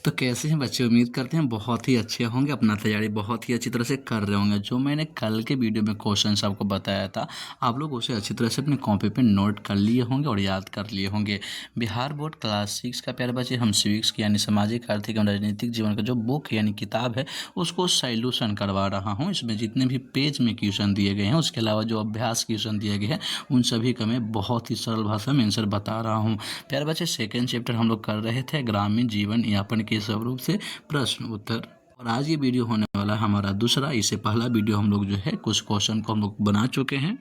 तो कैसे हैं बच्चे? उम्मीद करते हैं बहुत ही अच्छे होंगे, अपना तैयारी बहुत ही अच्छी तरह से कर रहे होंगे। जो मैंने कल के वीडियो में क्वेश्चंस आपको बताया था, आप लोग उसे अच्छी तरह से अपनी कॉपी पे नोट कर लिए होंगे और याद कर लिए होंगे। बिहार बोर्ड क्लास 6 का प्यारे बच्चे, हम सिविक्स की यानी सामाजिक, आर्थिक एवं राजनीतिक जीवन का जो बुक यानी किताब है उसको सॉल्यूशन करवा रहा हूँ। इसमें जितने भी पेज में क्वेश्चन दिए गए हैं, उसके अलावा जो अभ्यास क्वेश्चन दिए गए हैं, उन सभी का मैं बहुत ही सरल भाषा में आंसर बता रहा हूँ। प्यारे बच्चे, सेकेंड चैप्टर हम लोग कर रहे थे ग्रामीण जीवन यापन के स्वरूप से प्रश्न उत्तर, और आज ये वीडियो होने वाला है हमारा दूसरा। इससे पहला वीडियो हम लोग जो है कुछ क्वेश्चन को हम लोग बना चुके हैं।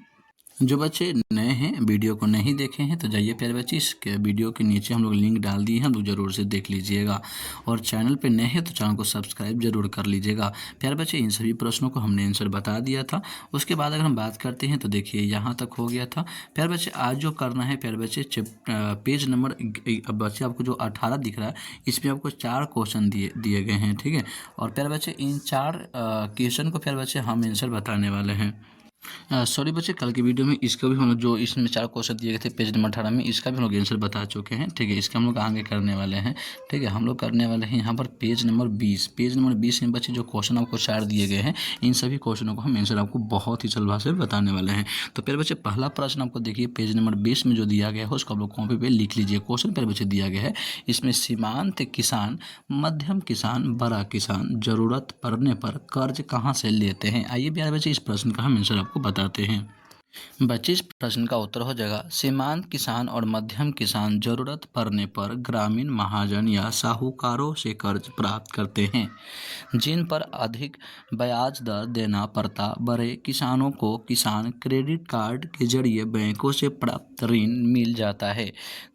जो बच्चे नए हैं, वीडियो को नहीं देखे हैं, तो जाइए प्यारे बच्चे, इस वीडियो के नीचे हम लोग लिंक डाल दिए हैं, हम लोग ज़रूर से देख लीजिएगा। और चैनल पे नए हैं तो चैनल को सब्सक्राइब जरूर कर लीजिएगा। प्यारे बच्चे, इन सभी प्रश्नों को हमने आंसर बता दिया था। उसके बाद अगर हम बात करते हैं तो देखिए यहाँ तक हो गया था। प्यारे बच्चे, आज जो करना है प्यारे बच्चे, पेज नंबर बच्चे आपको जो 18 दिख रहा है, इसमें आपको 4 क्वेश्चन दिए गए हैं, ठीक है। और प्यारे बच्चे, इन 4 क्वेश्चन को प्यारे बच्चे हम आंसर बताने वाले हैं। सॉरी बच्चे, कल की वीडियो में इसका भी हम लोग, जो इसमें 4 क्वेश्चन दिए गए थे पेज नंबर 18 में, इसका भी हम लोग आंसर बता चुके हैं, ठीक है। इसका हम लोग आगे करने वाले हैं, ठीक है। हम लोग करने वाले हैं यहाँ पर पेज नंबर 20। पेज नंबर 20 में बच्चे जो क्वेश्चन आपको 4 दिए गए हैं, इन सभी क्वेश्चनों को हम आंसर आपको बहुत ही सरल भाषा में बताने वाले हैं। तो फिर बच्चे, पहला प्रश्न आपको देखिए पेज नंबर 20 में जो दिया गया है उसको आप लोग कॉपी पे लिख लीजिए। क्वेश्चन पर बच्चे दिया गया है, इसमें सीमांत किसान, मध्यम किसान, बड़ा किसान जरूरत पड़ने पर कर्ज कहाँ से लेते हैं। आइए प्यारे बच्चे, इस प्रश्न का हम आंसर आपको बताते हैं। बच्चे, इस प्रश्न का उत्तर हो जाएगा, सीमांत किसान और मध्यम किसान जरूरत पड़ने पर ग्रामीण महाजन या साहूकारों से कर्ज प्राप्त करते हैं, जिन पर अधिक ब्याज दर देना पड़ता। बड़े किसानों को किसान क्रेडिट कार्ड के जरिए बैंकों से प्राप्त ऋण मिल जाता है,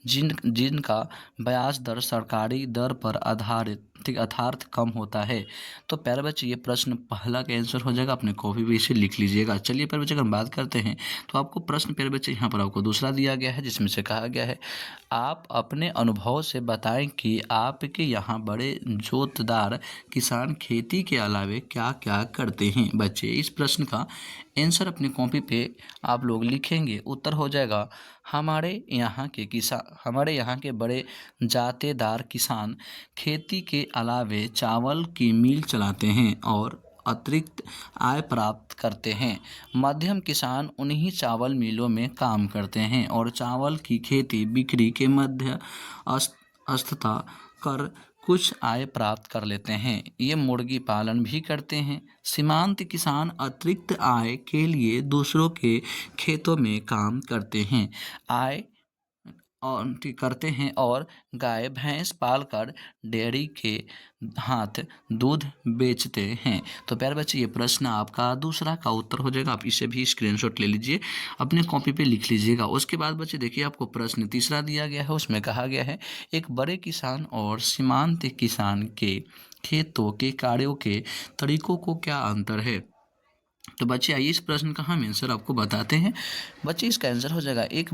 जिनका ब्याज दर सरकारी दर पर आधारित अर्थात कम होता है। तो प्यारे बच्चे, ये प्रश्न पहला का आंसर हो जाएगा, अपने कॉपी पे इसे लिख लीजिएगा। चलिए प्यारे बच्चे, अगर हम बात करते हैं तो आपको प्रश्न प्यारे बच्चे यहाँ पर आपको दूसरा दिया गया है, जिसमें से कहा गया है, आप अपने अनुभव से बताएं कि आपके यहाँ बड़े जोतदार किसान खेती के अलावे क्या क्या करते हैं। बच्चे, इस प्रश्न का आंसर अपनी कॉपी पे आप लोग लिखेंगे। उत्तर हो जाएगा, हमारे यहाँ के बड़े जातेदार किसान खेती के अलावे चावल की मिल चलाते हैं और अतिरिक्त आय प्राप्त करते हैं। मध्यम किसान उन्हीं चावल मिलों में काम करते हैं और चावल की खेती बिक्री के मध्यस्थता कर कुछ आय प्राप्त कर लेते हैं। ये मुर्गी पालन भी करते हैं। सीमांत किसान अतिरिक्त आय के लिए दूसरों के खेतों में काम करते हैं और गाय भैंस पालकर डेयरी के हाथ दूध बेचते हैं। तो प्यारे बच्चे, ये प्रश्न आपका दूसरा का उत्तर हो जाएगा। आप इसे भी स्क्रीनशॉट ले लीजिए, अपने कॉपी पे लिख लीजिएगा। उसके बाद बच्चे देखिए, आपको प्रश्न तीसरा दिया गया है, उसमें कहा गया है, एक बड़े किसान और सीमांत किसान के खेतों के कार्यों के तरीकों को क्या अंतर है। तो बच्चे, आइए इस प्रश्न का हम आंसर आपको बताते हैं। बच्चे, इसका आंसर हो जाएगा, एक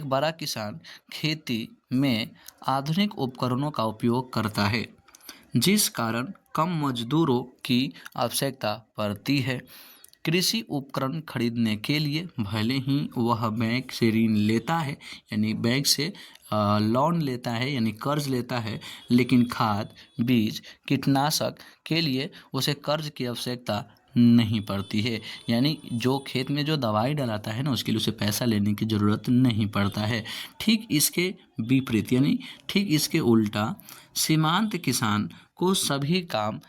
बड़ा किसान खेती में आधुनिक उपकरणों का उपयोग करता है, जिस कारण कम मजदूरों की आवश्यकता पड़ती है। कृषि उपकरण खरीदने के लिए भले ही वह बैंक से ऋण लेता है, यानी बैंक से लोन लेता है यानी कर्ज लेता है, लेकिन खाद, बीज, कीटनाशक के लिए उसे कर्ज की आवश्यकता नहीं पड़ती है। यानी जो खेत में जो दवाई डलाता है ना, उसके लिए उसे पैसा लेने की ज़रूरत नहीं पड़ता है। ठीक इसके विपरीत, यानी ठीक इसके उल्टा, सीमांत किसान को सभी काम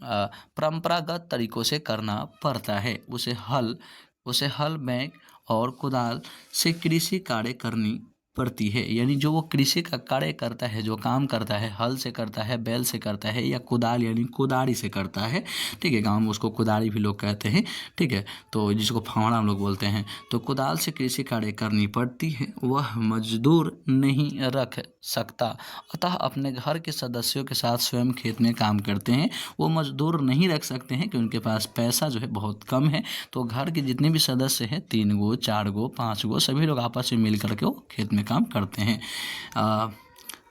परंपरागत तरीकों से करना पड़ता है। उसे हल, बैक और कुदाल से कृषि कार्य करनी पड़ती है। यानी जो वो कृषि का कार्य करता है, जो काम करता है, हल से करता है, बैल से करता है, या कुदाल यानी कुदारी से करता है, ठीक है। गाँव में उसको कुदारी भी लोग कहते हैं, ठीक है। तो जिसको फावड़ा हम लोग बोलते हैं। तो कुदाल से कृषि कार्य करनी पड़ती है, वह मजदूर नहीं रख सकता, अतः अपने घर के सदस्यों के साथ स्वयं खेत में काम करते हैं। वो मजदूर नहीं रख सकते हैं कि उनके पास पैसा जो है बहुत कम है। तो घर के जितने भी सदस्य हैं, 3 गो, 4 गो, 5 गो, सभी लोग आपस में मिल करके वो खेत में काम करते हैं।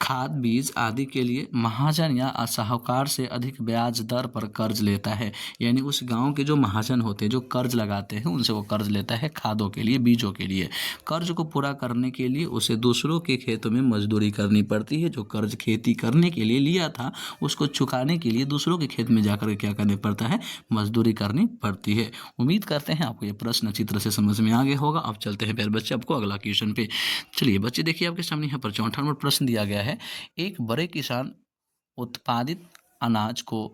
खाद बीज आदि के लिए महाजन या साहूकार से अधिक ब्याज दर पर कर्ज लेता है। यानी उस गांव के जो महाजन होते हैं, जो कर्ज लगाते हैं, उनसे वो कर्ज लेता है खादों के लिए, बीजों के लिए। कर्ज को पूरा करने के लिए उसे दूसरों के खेतों में मजदूरी करनी पड़ती है। जो कर्ज खेती करने के लिए लिया था, उसको चुकाने के लिए दूसरों के खेत में जाकर क्या करना पड़ता है, मजदूरी करनी पड़ती है। उम्मीद करते हैं आपको ये प्रश्न अच्छी तरह से समझ में आ गया होगा। अब चलते हैं प्यारे बच्चे आपको अगला क्वेश्चन पे। चलिए बच्चे देखिए, आपके सामने यहाँ पर 64 नंबर प्रश्न दिया गया है। एक बड़े किसान उत्पादित अनाज को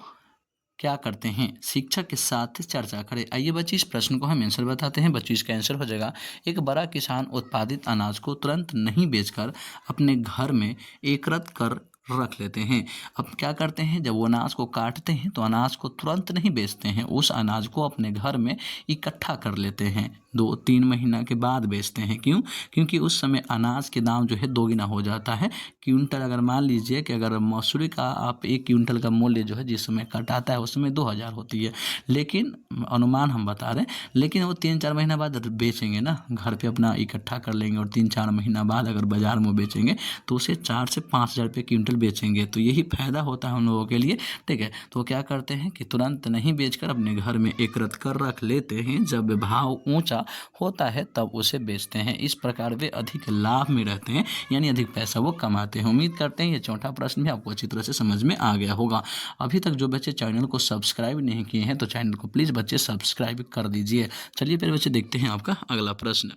क्या करते हैं, शिक्षक के साथ चर्चा करें। आइए बच्चे इस प्रश्न को हम आंसर बताते हैं। बच्चे इसका आंसर हो जाएगा, एक बड़ा किसान उत्पादित अनाज को तुरंत नहीं बेचकर अपने घर में एकत्र कर रख लेते हैं। अब क्या करते हैं, जब वो अनाज को काटते हैं तो अनाज को तुरंत नहीं बेचते हैं, उस अनाज को अपने घर में इकट्ठा कर लेते हैं, 2-3 महीना के बाद बेचते हैं। क्यों? क्योंकि उस समय अनाज के दाम जो है दोगुना हो जाता है। क्विंटल अगर मान लीजिए कि अगर मसूरी का आप 1 क्विंटल का मूल्य जो है जिस समय कटाता है उस समय 2000 होती है, लेकिन अनुमान हम बता रहे हैं, लेकिन वो 3-4 महीना बाद बेचेंगे ना, घर पे अपना इकट्ठा कर लेंगे और 3-4 महीना बाद अगर बाजार में बेचेंगे तो उसे 4 से 5000 रुपये क्विंटल बेचेंगे। तो यही फायदा होता है उन लोगों के लिए, ठीक है। तो वो क्या करते हैं कि तुरंत नहीं बेचकर अपने घर में एकत्र कर रख लेते हैं, जब भाव ऊंचा होता है तब उसे बेचते हैं। इस प्रकार वे अधिक लाभ में रहते हैं, यानी अधिक पैसा वो कमाते हैं। उम्मीद करते हैं ये चौथा प्रश्न भी आपको अच्छी तरह से समझ में आ गया होगा। अभी तक जो बच्चे चैनल को सब्सक्राइब नहीं किए हैं तो चैनल को प्लीज़ बच्चे सब्सक्राइब कर दीजिए। चलिए फिर बच्चे देखते हैं आपका अगला प्रश्न।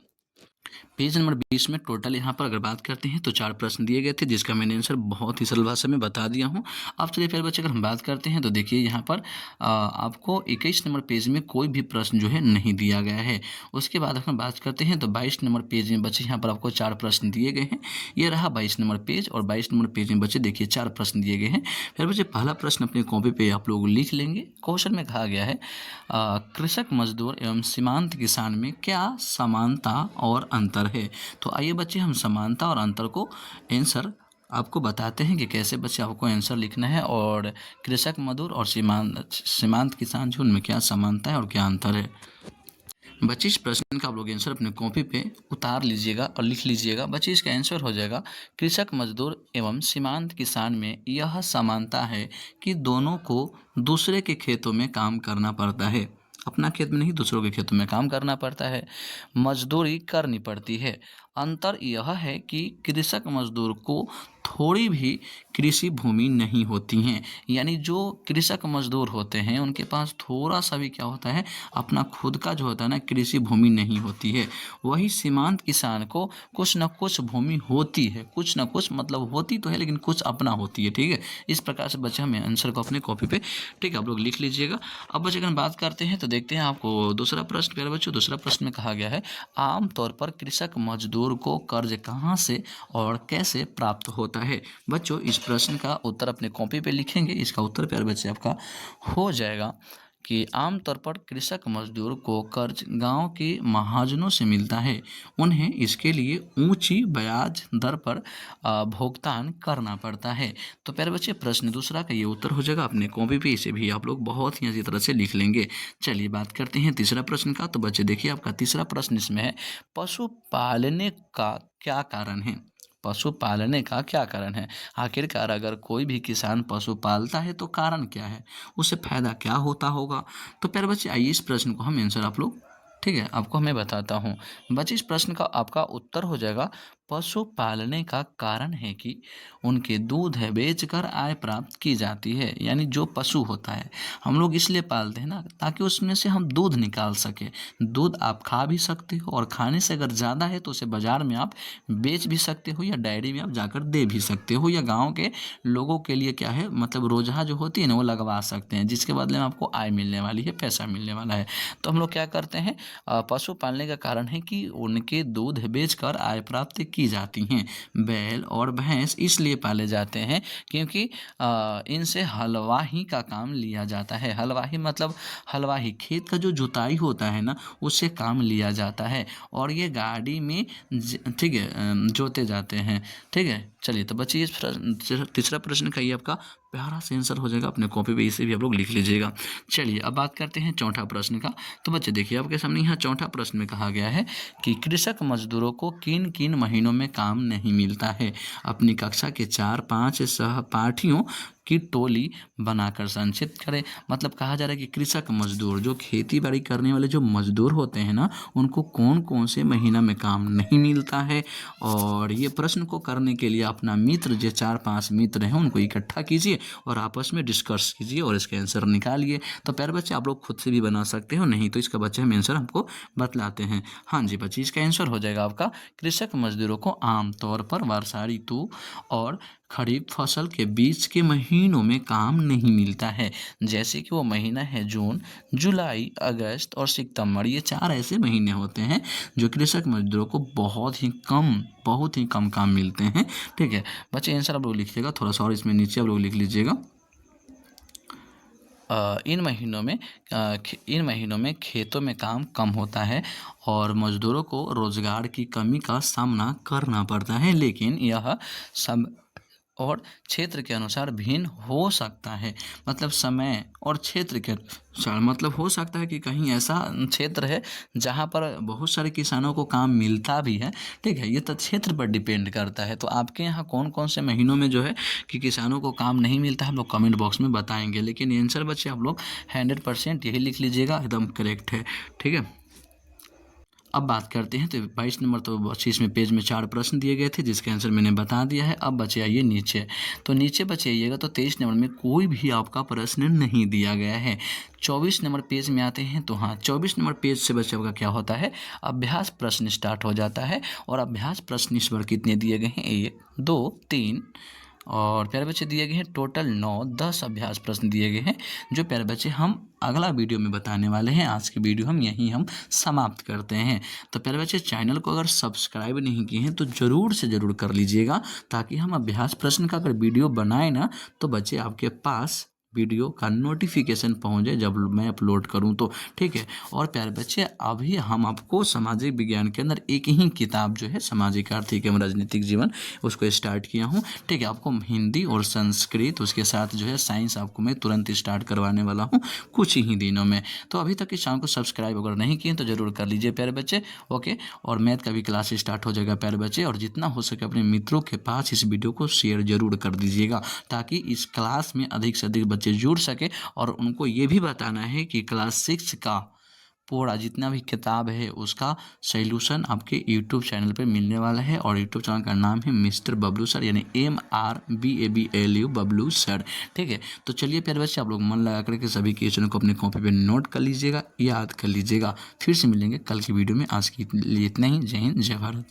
पेज नंबर 20 में टोटल यहाँ पर अगर बात करते हैं तो 4 प्रश्न दिए गए थे, जिसका मैंने आंसर बहुत ही सरल भाषा में बता दिया हूँ। अब चलिए फिर बच्चे अगर हम बात करते हैं तो देखिए यहाँ पर आपको 21 नंबर पेज में कोई भी प्रश्न जो है नहीं दिया गया है। उसके बाद अगर हम बात करते हैं तो 22 नंबर पेज में बच्चे यहाँ पर आपको 4 प्रश्न दिए गए हैं। ये रहा 22 नंबर पेज, और 22 नंबर पेज में बच्चे देखिए 4 प्रश्न दिए गए हैं। फिर बच्चे पहला प्रश्न अपनी कॉपी पे आप लोग लिख लेंगे। क्वेश्चन में कहा गया है कृषक मजदूर एवं सीमांत किसान में क्या समानता और अंतर है। तो आइए बच्चे हम समानता और अंतर को आंसर आपको बताते हैं कि कैसे बच्चे आपको आंसर लिखना है, और कृषक मजदूर और सीमांत किसान जो उनमें क्या समानता है और क्या अंतर है। बच्चे इस प्रश्न का आप लोग आंसर अपने कॉपी पे उतार लीजिएगा और लिख लीजिएगा। बच्चे इसका आंसर हो जाएगा, कृषक मजदूर एवं सीमांत किसान में यह समानता है कि दोनों को दूसरे के खेतों में काम करना पड़ता है। अपना खेत में नहीं, दूसरों के खेतों में काम करना पड़ता है, मजदूरी करनी पड़ती है। अंतर यह है कि कृषक मजदूर को थोड़ी भी कृषि भूमि नहीं होती हैं, यानी जो कृषक मजदूर होते हैं उनके पास थोड़ा सा भी क्या होता है, अपना खुद का जो होता है ना कृषि भूमि नहीं होती है। वही सीमांत किसान को कुछ न कुछ भूमि होती है, कुछ न कुछ मतलब होती तो है लेकिन कुछ अपना होती है, ठीक है। इस प्रकार से बच्चे हमें आंसर को अपने कॉपी पे, ठीक है, आप लोग लिख लीजिएगा। अब बच्चे अगर हम बात करते हैं तो देखते हैं आपको दूसरा प्रश्न। प्यारे बच्चों, दूसरा प्रश्न में कहा गया है आमतौर पर कृषक मजदूर को कर्ज कहाँ से और कैसे प्राप्त होता है। बच्चों इस प्रश्न का उत्तर अपने कॉपी पे लिखेंगे। इसका उत्तर प्यारे बच्चे आपका हो जाएगा कि आमतौर पर कृषक मजदूर को कर्ज गांव के महाजनों से मिलता है। उन्हें इसके लिए ऊंची ब्याज दर पर भुगतान करना पड़ता है। तो प्यारे बच्चे प्रश्न दूसरा का ये उत्तर हो जाएगा अपने कॉपी पे। इसे भी आप लोग बहुत ही अच्छी तरह से लिख लेंगे। चलिए बात करते हैं तीसरा प्रश्न का। तो बच्चे देखिए आपका तीसरा प्रश्न इसमें है, पशु पालने का क्या कारण है। पशु पालने का क्या कारण है। आखिरकार अगर कोई भी किसान पशु पालता है तो कारण क्या है, उससे फायदा क्या होता होगा। तो प्यारे बच्चे आइए इस प्रश्न को हम आंसर आप लोग, ठीक है, आपको मैं बताता हूँ। बच्चे इस प्रश्न का आपका उत्तर हो जाएगा, पशु पालने का कारण है कि उनके दूध है बेचकर आय प्राप्त की जाती है। यानी जो पशु होता है हम लोग इसलिए पालते हैं ना, ताकि उसमें से हम दूध निकाल सके। दूध आप खा भी सकते हो, और खाने से अगर ज़्यादा है तो उसे बाज़ार में आप बेच भी सकते हो, या डेयरी में आप जाकर दे भी सकते हो, या गाँव के लोगों के लिए क्या है, मतलब रोज़ा जो होती है ना वो लगवा सकते हैं, जिसके बदले में आपको आय मिलने वाली है, पैसा मिलने वाला है। तो हम लोग क्या करते हैं, पशु पालने का कारण है कि उनके दूध बेचकर आय प्राप्त की जाती हैं। बैल और भैंस इसलिए पाले जाते हैं क्योंकि इनसे हलवाही का काम लिया जाता है। हलवाही मतलब हलवाही, खेत का जो जुताई होता है ना उससे काम लिया जाता है, और ये गाड़ी में ठीक है जोते जाते हैं, ठीक है। चलिए तो बच्चे इस तीसरा प्रश्न का ये आपका प्यारा से आंसर हो जाएगा, अपने कॉपी पे इसे भी आप लोग लिख लीजिएगा। चलिए अब बात करते हैं चौथा प्रश्न का। तो बच्चे देखिए आपके सामने यहाँ चौथा प्रश्न में कहा गया है कि कृषक मजदूरों को किन किन महीनों में काम नहीं मिलता है। अपनी कक्षा के 4-5 सहपाठियों की टोली बनाकर संक्षिप्त करें। मतलब कहा जा रहा है कि कृषक मजदूर, जो खेती बाड़ी करने वाले जो मजदूर होते हैं ना, उनको कौन कौन से महीना में काम नहीं मिलता है। और ये प्रश्न को करने के लिए अपना मित्र, जो 4-5 मित्र हैं, उनको इकट्ठा कीजिए और आपस में डिस्कस कीजिए और इसके आंसर निकालिए। तो प्यारे बच्चे आप लोग खुद से भी बना सकते हो, नहीं तो इसका बच्चे हम आंसर हमको बतलाते हैं। हाँ जी बच्चे, इसका आंसर हो जाएगा आपका कृषक मजदूरों को आमतौर पर वर्षा ऋतु और खरीफ फसल के बीच के महीनों में काम नहीं मिलता है। जैसे कि वो महीना है जून, जुलाई, अगस्त और सितंबर। ये 4 ऐसे महीने होते हैं जो कृषक मजदूरों को बहुत ही कम काम मिलते हैं। ठीक है बच्चे, आंसर आप लोग लिखिएगा, थोड़ा सा और इसमें नीचे आप लोग लिख लीजिएगा। इन महीनों में खेतों में काम कम होता है और मजदूरों को रोजगार की कमी का सामना करना पड़ता है, लेकिन यह सब और क्षेत्र के अनुसार भिन्न हो सकता है। मतलब समय और क्षेत्र के अनुसार, मतलब हो सकता है कि कहीं ऐसा क्षेत्र है जहाँ पर बहुत सारे किसानों को काम मिलता भी है। ठीक है, ये तो क्षेत्र पर डिपेंड करता है। तो आपके यहाँ कौन कौन से महीनों में जो है कि किसानों को काम नहीं मिलता है, हम लोग कमेंट बॉक्स में बताएंगे। लेकिन आंसर बच्चे आप लोग 100% यही लिख लीजिएगा, एकदम करेक्ट है। ठीक है, अब बात करते हैं। तो 22 नंबर तो बच्चे इसमें पेज में 4 प्रश्न दिए गए थे, जिसके आंसर मैंने बता दिया है। अब बचे आइए नीचे, तो नीचे बचे आइएगा तो 23 नंबर में कोई भी आपका प्रश्न नहीं दिया गया है। 24 नंबर पेज में आते हैं तो हाँ, 24 नंबर पेज से बच्चे का क्या होता है, अभ्यास प्रश्न स्टार्ट हो जाता है। और अभ्यास प्रश्न इस बार कितने दिए गए हैं, 1 2 3 और प्यारे बच्चे दिए गए हैं टोटल 9-10 अभ्यास प्रश्न दिए गए हैं, जो प्यारे बच्चे हम अगला वीडियो में बताने वाले हैं। आज की वीडियो हम यहीं समाप्त करते हैं। तो प्यारे बच्चे, चैनल को अगर सब्सक्राइब नहीं किए हैं तो ज़रूर से ज़रूर कर लीजिएगा, ताकि हम अभ्यास प्रश्न का अगर वीडियो बनाए ना, तो बच्चे आपके पास वीडियो का नोटिफिकेशन पहुंचे जब मैं अपलोड करूं तो। ठीक है, और प्यारे बच्चे, अभी हम आपको सामाजिक विज्ञान के अंदर एक ही किताब जो है सामाजिक, आर्थिक एवं राजनीतिक जीवन, उसको स्टार्ट किया हूं। ठीक है, आपको हिंदी और संस्कृत, उसके साथ जो है साइंस आपको मैं तुरंत स्टार्ट करवाने वाला हूँ कुछ ही दिनों में। तो अभी तक इस चैनल को सब्सक्राइब अगर नहीं किए तो ज़रूर कर लीजिए प्यारे बच्चे। ओके, और मैथ का भी क्लास स्टार्ट हो जाएगा प्यारे बच्चे, और जितना हो सके अपने मित्रों के पास इस वीडियो को शेयर जरूर कर दीजिएगा, ताकि इस क्लास में अधिक से अधिक बच्चे जुड़ सके। और उनको ये भी बताना है कि क्लास 6 का पूरा जितना भी किताब है उसका सॉल्यूशन आपके यूट्यूब चैनल पे मिलने वाला है। और यूट्यूब चैनल का नाम है मिस्टर बबलू सर, यानी MRBABLU बबलू सर। ठीक है, तो चलिए प्यारे बच्चे, आप लोग मन लगा करके सभी क्वेश्चनों को अपने कॉपी पे नोट कर लीजिएगा, याद कर लीजिएगा। फिर से मिलेंगे कल की वीडियो में। आज के लिए इतना ही। जय हिंद, जय भारत।